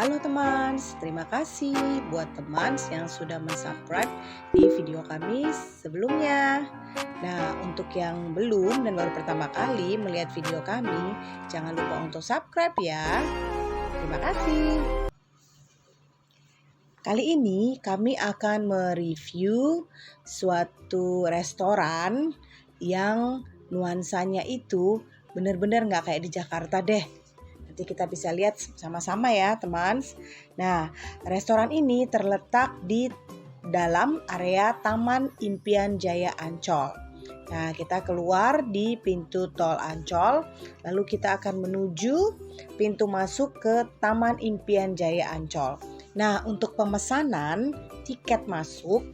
Halo teman, terima kasih buat teman yang sudah mensubscribe di video kami sebelumnya. Nah, untuk yang belum dan baru pertama kali melihat video kami, jangan lupa untuk subscribe ya. Terima kasih. Kali ini kami akan mereview suatu restoran yang nuansanya itu benar-benar nggak kayak di Jakarta deh. Nanti kita bisa lihat sama-sama ya teman. Nah, restoran ini terletak di dalam area Taman Impian Jaya Ancol. Nah, kita keluar di pintu tol Ancol, lalu kita akan menuju pintu masuk ke Taman Impian Jaya Ancol. Nah, untuk pemesanan tiket masuk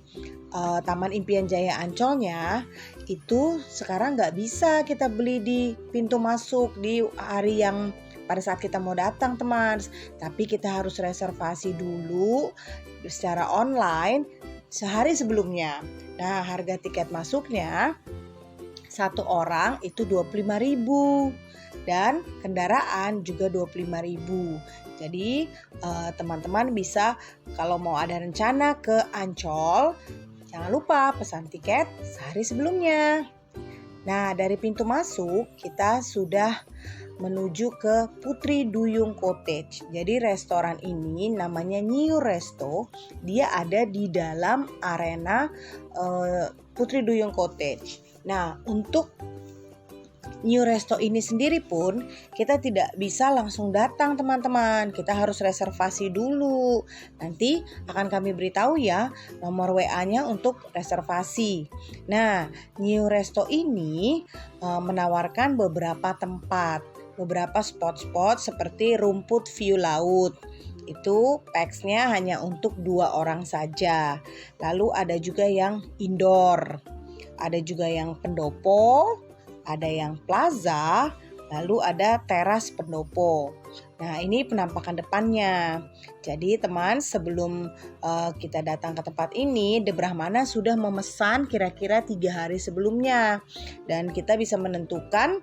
Taman Impian Jaya Ancolnya itu sekarang nggak bisa kita beli di pintu masuk di hari yang pada saat kita mau datang teman, tapi kita harus reservasi dulu secara online sehari sebelumnya. Nah, harga tiket masuknya satu orang itu 25.000 dan kendaraan juga 25.000. Jadi teman-teman bisa kalau mau ada rencana ke Ancol, jangan lupa pesan tiket sehari sebelumnya. Nah, dari pintu masuk kita sudah menuju ke Putri Duyung Cottage. Jadi restoran ini namanya New Resto. Dia ada di dalam arena Putri Duyung Cottage. Nah, untuk New Resto ini sendiri pun kita tidak bisa langsung datang teman-teman. Kita harus reservasi dulu. Nanti akan kami beritahu ya nomor WA-nya untuk reservasi. Nah, New Resto ini menawarkan beberapa tempat, beberapa spot-spot seperti rumput view laut. Itu pax-nya hanya untuk 2 orang saja. Lalu ada juga yang indoor. Ada juga yang pendopo, ada yang plaza, lalu ada teras pendopo. Nah, ini penampakan depannya. Jadi teman, sebelum kita datang ke tempat ini, The Brahmana sudah memesan kira-kira 3 hari sebelumnya. Dan kita bisa menentukan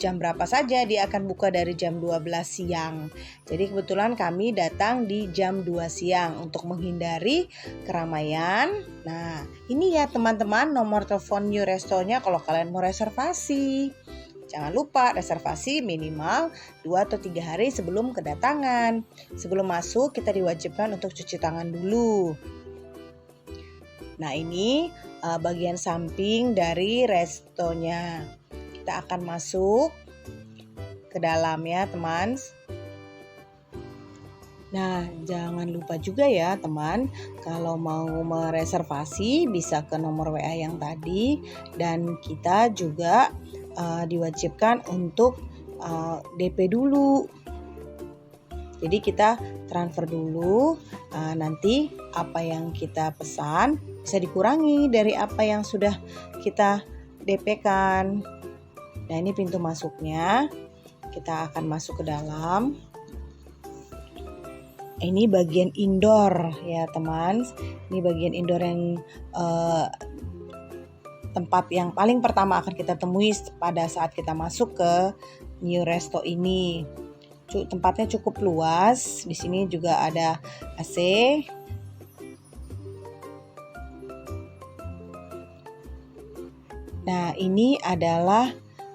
jam berapa saja dia akan buka dari jam 12 siang. Jadi kebetulan kami datang di jam 2 siang untuk menghindari keramaian. Nah, ini ya teman-teman nomor telepon New Resto-nya kalau kalian mau reservasi. Jangan lupa reservasi minimal 2 atau 3 hari sebelum kedatangan. Sebelum masuk kita diwajibkan untuk cuci tangan dulu. Nah, ini bagian samping dari restonya. Kita akan masuk ke dalam ya teman. Nah, jangan lupa juga ya teman, kalau mau mereservasi bisa ke nomor WA yang tadi, dan kita juga diwajibkan untuk DP dulu. Jadi kita transfer dulu, nanti apa yang kita pesan bisa dikurangi dari apa yang sudah kita DP-kan. Nah, ini pintu masuknya. Kita akan masuk ke dalam. Ini bagian indoor ya teman. Ini bagian indoor yang tempat yang paling pertama akan kita temui pada saat kita masuk ke New Resto ini. Tempatnya cukup luas. Di sini juga ada AC. Nah, ini adalah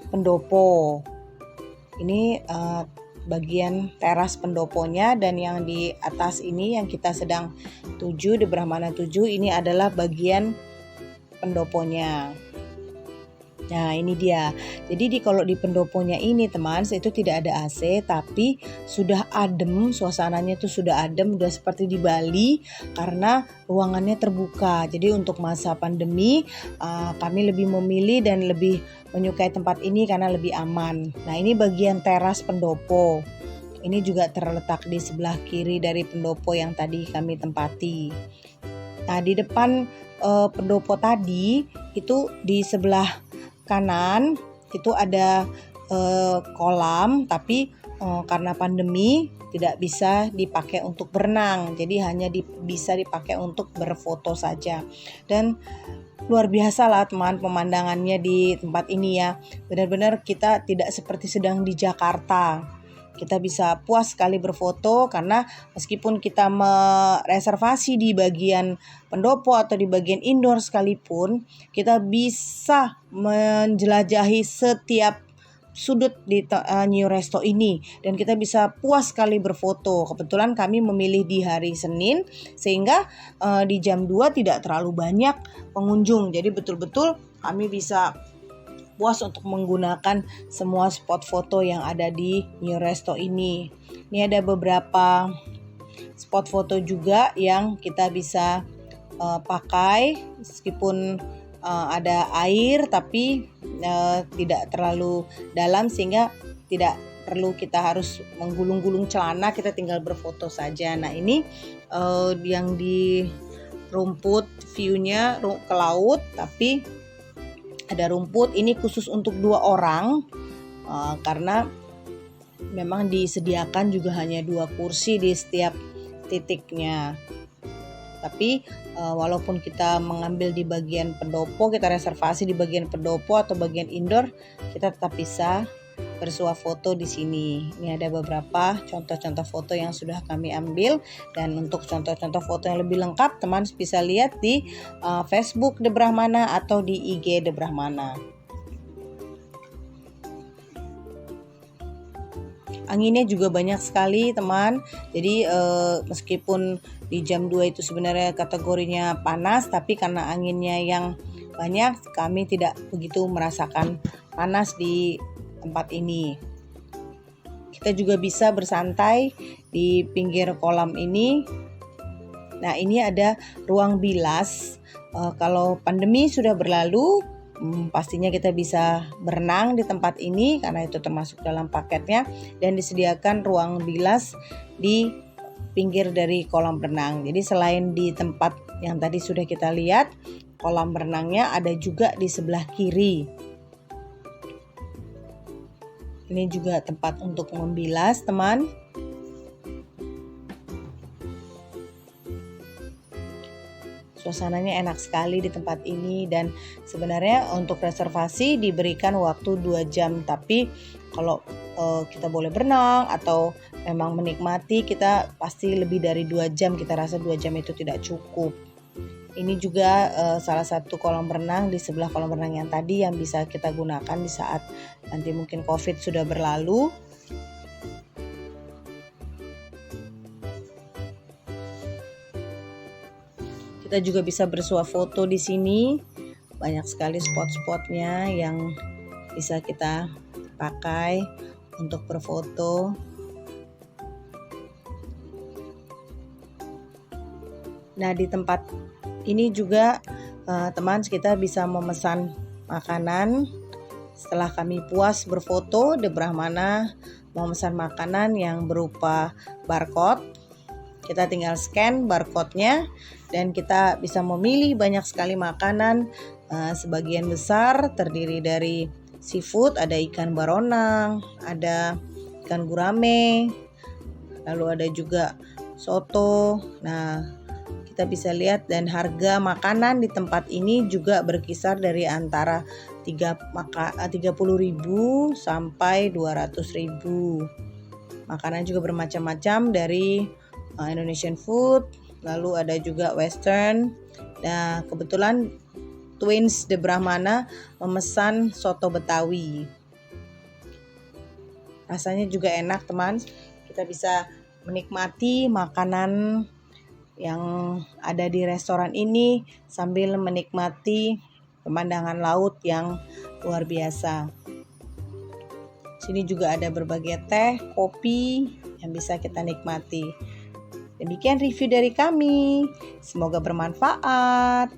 pendopo. Ini bagian teras pendoponya, dan yang di atas ini yang kita sedang tuju, di Brahmana 7, ini adalah bagian pendoponya. Nah, ini dia. Jadi kalau di pendoponya ini teman, itu tidak ada AC, tapi sudah adem, suasananya itu sudah adem, sudah seperti di Bali karena ruangannya terbuka. Jadi untuk masa pandemi kami lebih memilih dan lebih menyukai tempat ini karena lebih aman. Nah, ini bagian teras pendopo. Ini juga terletak di sebelah kiri dari pendopo yang tadi kami tempati. Nah, di depan pendopo tadi itu di sebelah kanan itu ada kolam, tapi karena pandemi tidak bisa dipakai untuk berenang, jadi hanya bisa dipakai untuk berfoto saja. Dan luar biasa lah teman pemandangannya di tempat ini ya, benar-benar kita tidak seperti sedang di Jakarta. kita bisa puas sekali berfoto, karena meskipun kita mereservasi di bagian pendopo atau di bagian indoor sekalipun, kita bisa menjelajahi setiap sudut di New Resto ini dan kita bisa puas sekali berfoto. Kebetulan kami memilih di hari Senin sehingga di jam 2 tidak terlalu banyak pengunjung. Jadi betul-betul kami bisa puas untuk menggunakan semua spot foto yang ada di New Resto ini. Ini ada beberapa spot foto juga yang kita bisa pakai meskipun ada air tapi tidak terlalu dalam sehingga tidak perlu kita harus menggulung-gulung celana, kita tinggal berfoto saja. Nah ini yang di rumput view-nya ke laut tapi ada rumput, ini khusus untuk 2 orang karena memang disediakan juga hanya 2 kursi di setiap titiknya. Tapi walaupun kita mengambil di bagian pendopo, kita reservasi di bagian pendopo atau bagian indoor, kita tetap bisa bersuah foto di sini. Ini ada beberapa contoh-contoh foto yang sudah kami ambil, dan untuk contoh-contoh foto yang lebih lengkap teman bisa lihat di Facebook The Brahmana atau di IG The Brahmana. Anginnya juga banyak sekali teman. Jadi meskipun di jam 2 itu sebenarnya kategorinya panas, tapi karena anginnya yang banyak kami tidak begitu merasakan panas di tempat ini. Kita juga bisa bersantai di pinggir kolam ini. Nah ini ada ruang bilas. Kalau pandemi sudah berlalu, pastinya kita bisa berenang di tempat ini karena itu termasuk dalam paketnya, dan disediakan ruang bilas di pinggir dari kolam renang. Jadi selain di tempat yang tadi sudah kita lihat, kolam renangnya ada juga di sebelah kiri. Ini juga tempat untuk membilas teman. Suasananya enak sekali di tempat ini, dan sebenarnya untuk reservasi diberikan waktu 2 jam. Tapi kalau kita boleh berenang atau memang menikmati, kita pasti lebih dari 2 jam. Kita rasa 2 jam itu tidak cukup. Ini juga salah satu kolam renang di sebelah kolam renang yang tadi yang bisa kita gunakan di saat nanti mungkin COVID sudah berlalu. Kita juga bisa bersuah foto di sini. Banyak sekali spot-spotnya yang bisa kita pakai untuk berfoto. Nah, di tempat ini juga teman kita bisa memesan makanan. Setelah kami puas berfoto, The Brahmana memesan makanan yang berupa barcode. Kita tinggal scan barcode-nya dan kita bisa memilih banyak sekali makanan. Sebagian besar terdiri dari seafood, ada ikan baronang, ada ikan gurame, lalu ada juga soto. Nah, kita bisa lihat, dan harga makanan di tempat ini juga berkisar dari antara 30.000 sampai 200.000. Makanan juga bermacam-macam dari Indonesian food, lalu ada juga Western. Nah, kebetulan Twins The Brahmana memesan soto Betawi. Rasanya juga enak teman. Kita bisa menikmati makanan yang ada di restoran ini sambil menikmati pemandangan laut yang luar biasa. Sini juga ada berbagai teh, kopi yang bisa kita nikmati. Demikian review dari kami. Semoga bermanfaat.